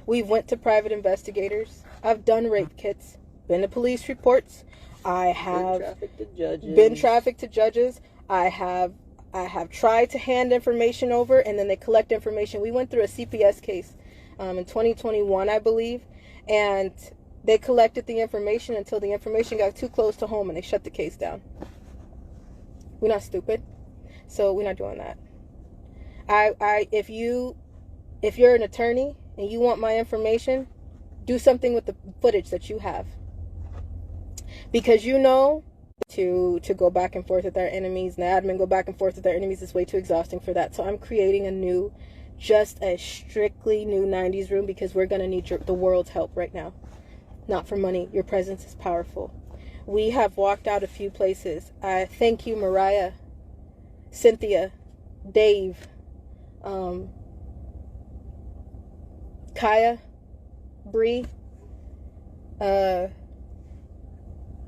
Speaker 1: We've went to private investigators. I've done rape kits. Been to police reports. I have been trafficked to judges. I have tried to hand information over, and then they collect information. We went through a CPS case in 2021, I believe, and they collected the information until the information got too close to home, and they shut the case down. We're not stupid, so we're not doing that. If you're an attorney and you want my information, do something with the footage that you have. Because you know, to go back and forth with our enemies, and the admin go back and forth with our enemies is way too exhausting for that. So I'm creating just a strictly new 90s room because we're going to need the world's help right now. Not for money. Your presence is powerful. We have walked out a few places. I thank you, Mariah, Cynthia, Dave, Kaya, Bree,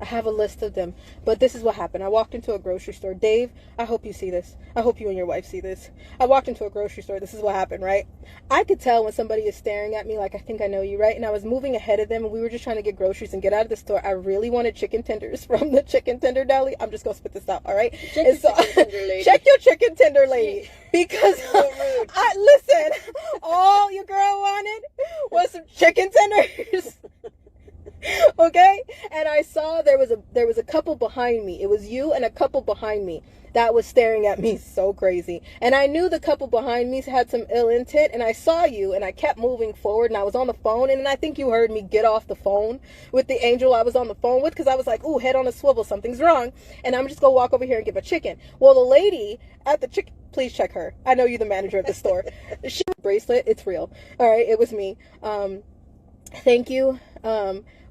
Speaker 1: I have a list of them. But this is what happened. I walked into a grocery store. Dave, I hope you see this. I hope you and your wife see this. I walked into a grocery store. This is what happened, right? I could tell when somebody is staring at me like, I think I know you, right? And I was moving ahead of them, and we were just trying to get groceries and get out of the store. I really wanted chicken tenders from the chicken tender deli. I'm just going to spit this out, all right? Check your chicken tender lady. Because, listen, all your girl wanted was some chicken tenders. Okay? And I saw there was a couple behind me. It was you and a couple behind me that was staring at me so crazy. And I knew the couple behind me had some ill intent, and I saw you, and I kept moving forward, and I was on the phone, and I think you heard me get off the phone with the angel I was on the phone with, because I was like, ooh, head on a swivel, something's wrong, and I'm just gonna walk over here and get my chicken. Well, the lady at the chicken, please check her. I know you're the manager of the store. She bracelet, it's real. All right, it was me. Thank you.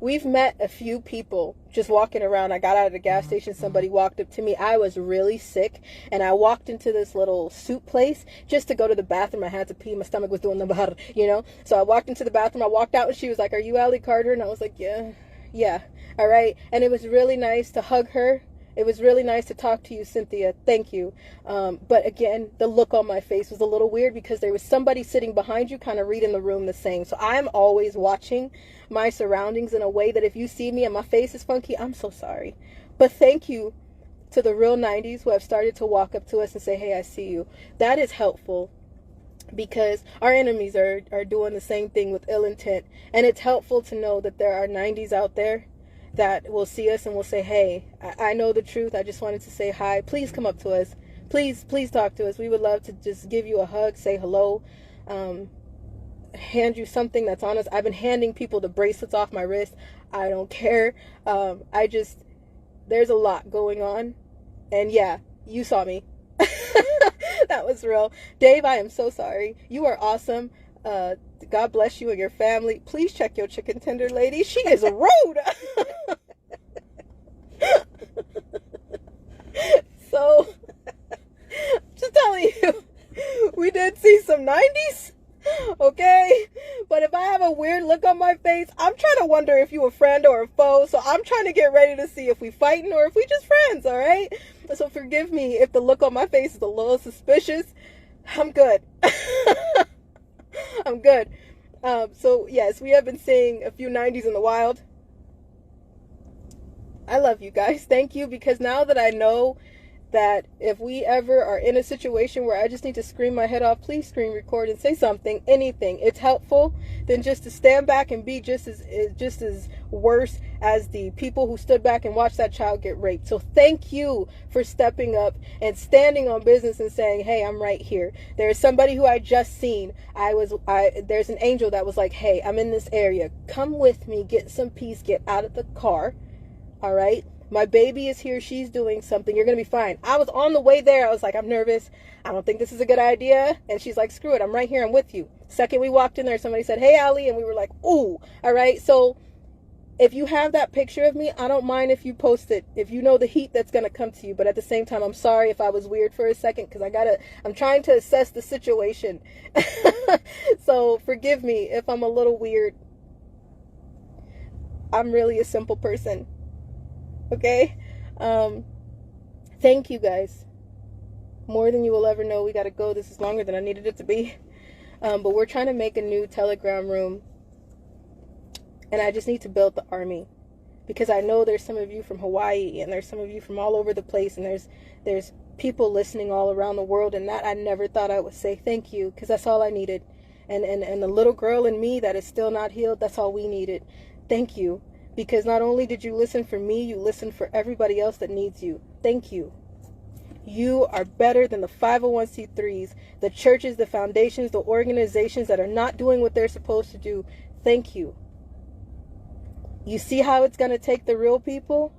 Speaker 1: We've met a few people just walking around. I got out of the gas station. Somebody walked up to me. I was really sick, and I walked into this little soup place just to go to the bathroom. I had to pee. My stomach was doing the bar, you know? So I walked into the bathroom. I walked out, and she was like, are you Allie Carter? And I was like, yeah. All right. And it was really nice to hug her. It was really nice to talk to you, Cynthia. Thank you. But again, the look on my face was a little weird because there was somebody sitting behind you kind of reading the room the same. So I'm always watching my surroundings in a way that if you see me and my face is funky, I'm so sorry. But thank you to the real 90s who have started to walk up to us and say, hey, I see you. That is helpful because our enemies are doing the same thing with ill intent. And it's helpful to know that there are 90s out there that will see us and will say, hey, I know the truth. I just wanted to say hi. Please come up to us. Please talk to us. We would love to just give you a hug, say hello, hand you something that's on us. I've been handing people the bracelets off my wrist. I don't care. There's a lot going on. And yeah, you saw me. That was real. Dave, I am so sorry. You are awesome. God bless you and your family. Please check your chicken tender lady. She is rude. So, just telling you, we did see some 90s. Okay? But if I have a weird look on my face, I'm trying to wonder if you a friend or a foe. So I'm trying to get ready to see if we fighting or if we just friends, all right? So forgive me if the look on my face is a little suspicious. I'm good. I'm good. So yes, we have been seeing a few 90s in the wild. I love you guys. Thank you, because now that I know that if we ever are in a situation where I just need to scream my head off, please screen record and say something, anything. It's helpful than just to stand back and be just as worse as the people who stood back and watched that child get raped. So thank you for stepping up and standing on business and saying, hey, I'm right here. There's somebody who I just seen. There's an angel that was like, hey, I'm in this area. Come with me, get some peace, get out of the car. All right? My baby is here. She's doing something. You're going to be fine. I was on the way there. I was like, I'm nervous. I don't think this is a good idea. And she's like, screw it. I'm right here. I'm with you. Second we walked in there, somebody said, hey, Allie. And we were like, ooh. All right. So if you have that picture of me, I don't mind if you post it. If you know the heat that's going to come to you. But at the same time, I'm sorry if I was weird for a second because I'm trying to assess the situation. So forgive me if I'm a little weird. I'm really a simple person. Okay? Thank you guys. More than you will ever know. We got to go. This is longer than I needed it to be. But we're trying to make a new Telegram room. And I just need to build the army. Because I know there's some of you from Hawaii. And there's some of you from all over the place. And there's people listening all around the world. And that I never thought I would say thank you. Because that's all I needed. And the little girl in me that is still not healed. That's all we needed. Thank you. Because not only did you listen for me, you listened for everybody else that needs you. Thank you. You are better than the 501c3s, the churches, the foundations, the organizations that are not doing what they're supposed to do. Thank you. You see how it's going to take the real people?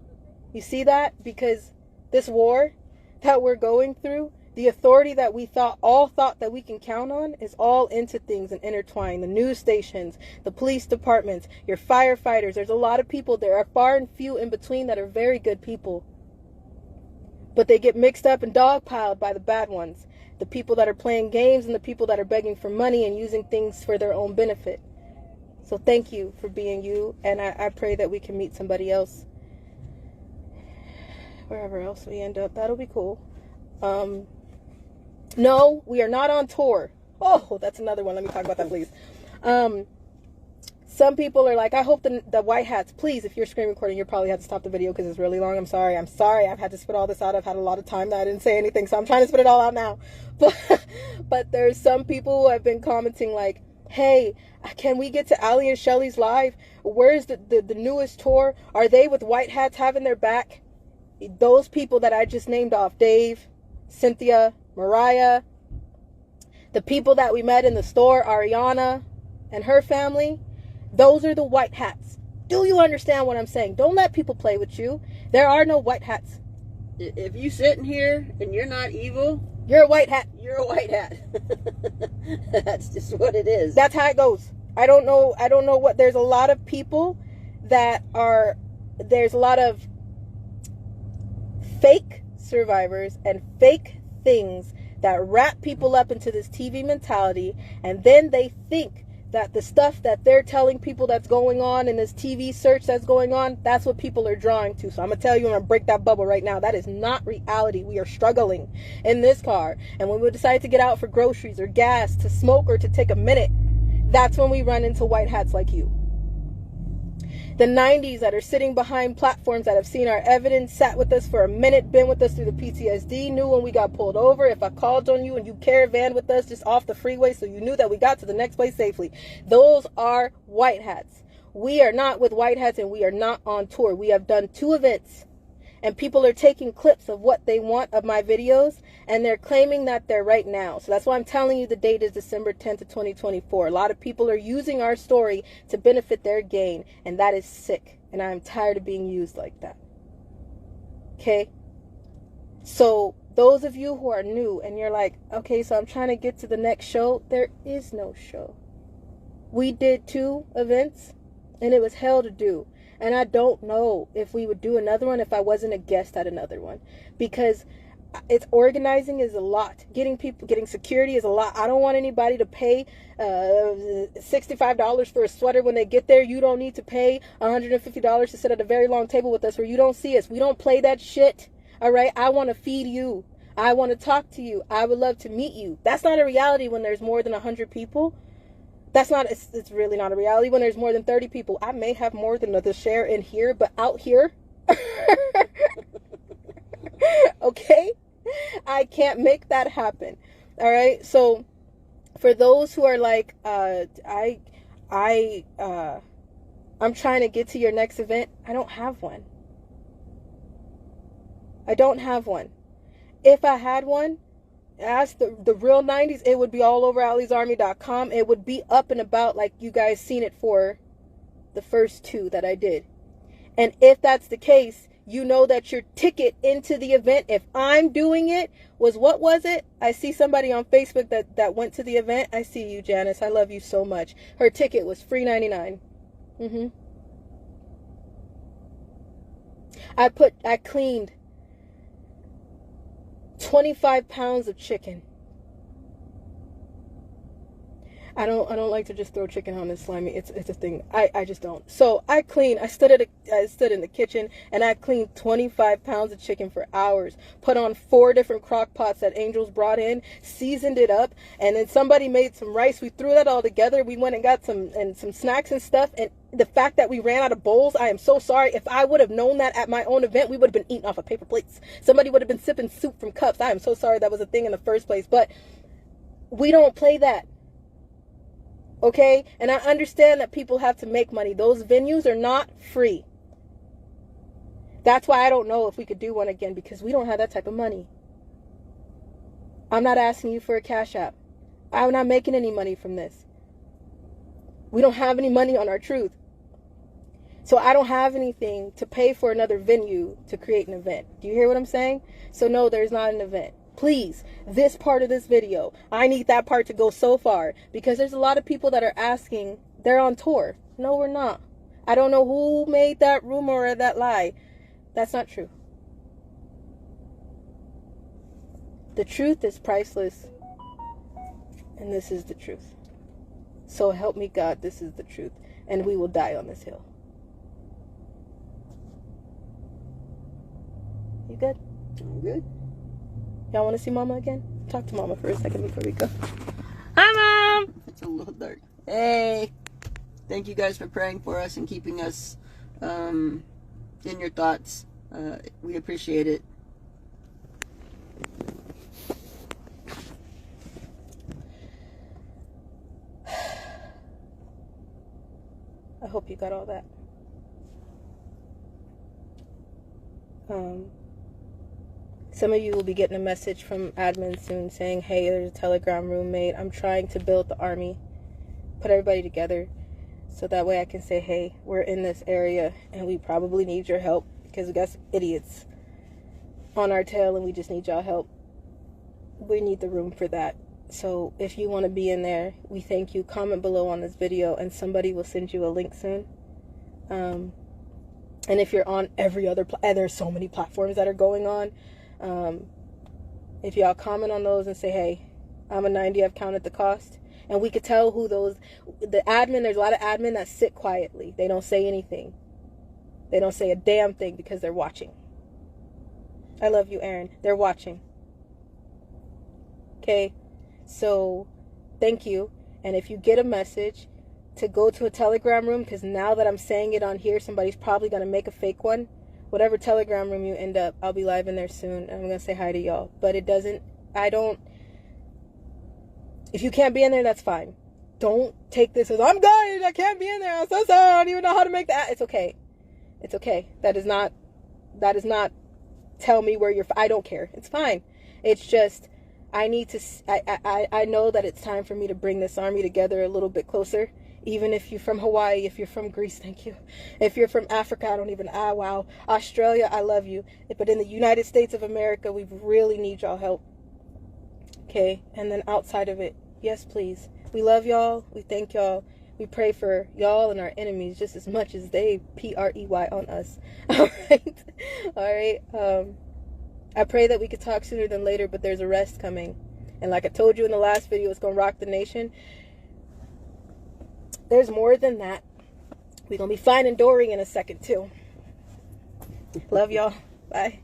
Speaker 1: You see that? Because this war that we're going through, the authority that we thought that we can count on is all into things and intertwined. The news stations, the police departments, your firefighters. There's a lot of people. There are far and few in between that are very good people. But they get mixed up and dogpiled by the bad ones. The people that are playing games and the people that are begging for money and using things for their own benefit. So thank you for being you. And I pray that we can meet somebody else. Wherever else we end up. That'll be cool. No, we are not on tour. Oh, that's another one. Let me talk about that, please. Some people are like, I hope the white hats, please, if you're screen recording, you probably have to stop the video because it's really long. I'm sorry. I've had to spit all this out. I've had a lot of time that I didn't say anything, so I'm trying to spit it all out now. But there's some people who have been commenting like, Hey, can we get to Ali and Shelly's live? Where's the newest tour? Are they with white hats having their back? Those people that I just named off, Dave, Cynthia, Mariah, the people that we met in the store, Ariana and her family, those are the white hats. Do you understand what I'm saying? Don't let people play with you. There are no white hats.
Speaker 2: If you sitting here and you're not evil,
Speaker 1: you're a white hat.
Speaker 2: You're a white hat. That's just what it is.
Speaker 1: That's how it goes. I don't know what, there's a lot of people that are, there's a lot of fake survivors and fake things that wrap people up into this TV mentality, and then they think that the stuff that they're telling people that's going on in this TV search that's going on, that's what people are drawing to. So I'm going to tell you, I'm going to break that bubble right now. That is not reality. We are struggling in this car. And when we decide to get out for groceries or gas, to smoke or to take a minute, that's when we run into white hats like you. The 90s that are sitting behind platforms that have seen our evidence, sat with us for a minute, been with us through the PTSD, knew when we got pulled over. If I called on you and you caravan with us just off the freeway so you knew that we got to the next place safely. Those are white hats. We are not with white hats and we are not on tour. We have done 2 events and people are taking clips of what they want of my videos and they're claiming that they're right now. So that's why I'm telling you the date is December 10th of 2024. A lot of people are using our story to benefit their gain, and that is sick. And I'm tired of being used like that. Okay? So those of you who are new and you're like, okay, so I'm trying to get to the next show. There is no show. We did 2 events and it was hell to do. And I don't know if we would do another one if I wasn't a guest at another one. Because it's organizing is a lot. Getting security is a lot. I don't want anybody to pay $65 for a sweater when they get there. You don't need to pay $150 to sit at a very long table with us where you don't see us. We don't play that shit. All right? I want to feed you. I want to talk to you. I would love to meet you. That's not a reality when there's more than 100 people. It's really not a reality when there's more than 30 people. I may have more than the share in here, but out here, okay, I can't make that happen. All right. So for those who are like, I'm trying to get to your next event. I don't have one. I don't have one. If I had one, as the real 90s, it would be all over Ali'sArmy.com. It would be up and about like you guys seen it for the first 2 that I did. And if that's the case, you know that your ticket into the event, if I'm doing it, was, what was it? I see somebody on Facebook that went to the event. I see you, Janice. I love you so much. Her ticket was free $99. I cleaned 25 pounds of chicken. I don't like to just throw chicken on this slimy. It's a thing. I just don't. So I stood in the kitchen and I cleaned 25 pounds of chicken for hours. Put on 4 different crock pots that Angels brought in, seasoned it up, and then somebody made some rice. We threw that all together. We went and got some snacks and stuff. And the fact that we ran out of bowls, I am so sorry. If I would have known that at my own event, we would have been eating off of paper plates. Somebody would have been sipping soup from cups. I am so sorry that was a thing in the first place. But we don't play that. Okay? And I understand that people have to make money. Those venues are not free. That's why I don't know if we could do one again, because we don't have that type of money. I'm not asking you for a cash app. I'm not making any money from this. We don't have any money on our truth. So I don't have anything to pay for another venue to create an event. Do you hear what I'm saying? So no, there's not an event. Please, this part of this video, I need that part to go so far, because there's a lot of people that are asking, they're on tour. No, we're not. I don't know who made that rumor or that lie. That's not true. The truth is priceless, and this is the truth. So help me God, this is the truth, and we will die on this hill. You good?
Speaker 2: I'm good.
Speaker 1: Y'all want to see Mama again? Talk to Mama for a second before we go. Hi, Mom!
Speaker 2: It's a little dark. Hey! Thank you guys for praying for us and keeping us in your thoughts. We appreciate it.
Speaker 1: hope you got all that. Some of you will be getting a message from admin soon saying, hey, there's a Telegram room made. I'm trying to build the army, put everybody together, so that way I can say, hey, we're in this area and we probably need your help because we got some idiots on our tail and we just need y'all help. We need the room for that. So if you want to be in there, we thank you. Comment below on this video and somebody will send you a link soon. And if you're on every other and there's so many platforms that are going on, if y'all comment on those and say, hey, I'm a 90, I've counted the cost, and we could tell who those, the admin, there's a lot of admin that sit quietly. They don't say anything. They don't say a damn thing because they're watching. I love you, Aaron. They're watching. Okay, so thank you. And if you get a message to go to a Telegram room, because now that I'm saying it on here, somebody's probably going to make a fake one. Whatever Telegram room you end up, I'll be live in there soon. And I'm going to say hi to y'all. But it doesn't, if you can't be in there, that's fine. Don't take this as, I'm dying, I can't be in there, I'm so sorry, I don't even know how to make that. It's okay. It's okay. That is not tell me where you're, I don't care. It's fine. It's just, I need to, I know that it's time for me to bring this army together a little bit closer. Even if you're from Hawaii, if you're from Greece, thank you. If you're from Africa, I don't even, wow. Australia, I love you. But in the United States of America, we really need y'all help. Okay? And then outside of it, yes, please. We love y'all. We thank y'all. We pray for y'all and our enemies just as much as they PREY on us. All right? All right? I pray that we could talk sooner than later, but there's a rest coming. And like I told you in the last video, it's going to rock the nation. There's more than that. We're going to be finding Dory in a second, too. Love y'all. Bye.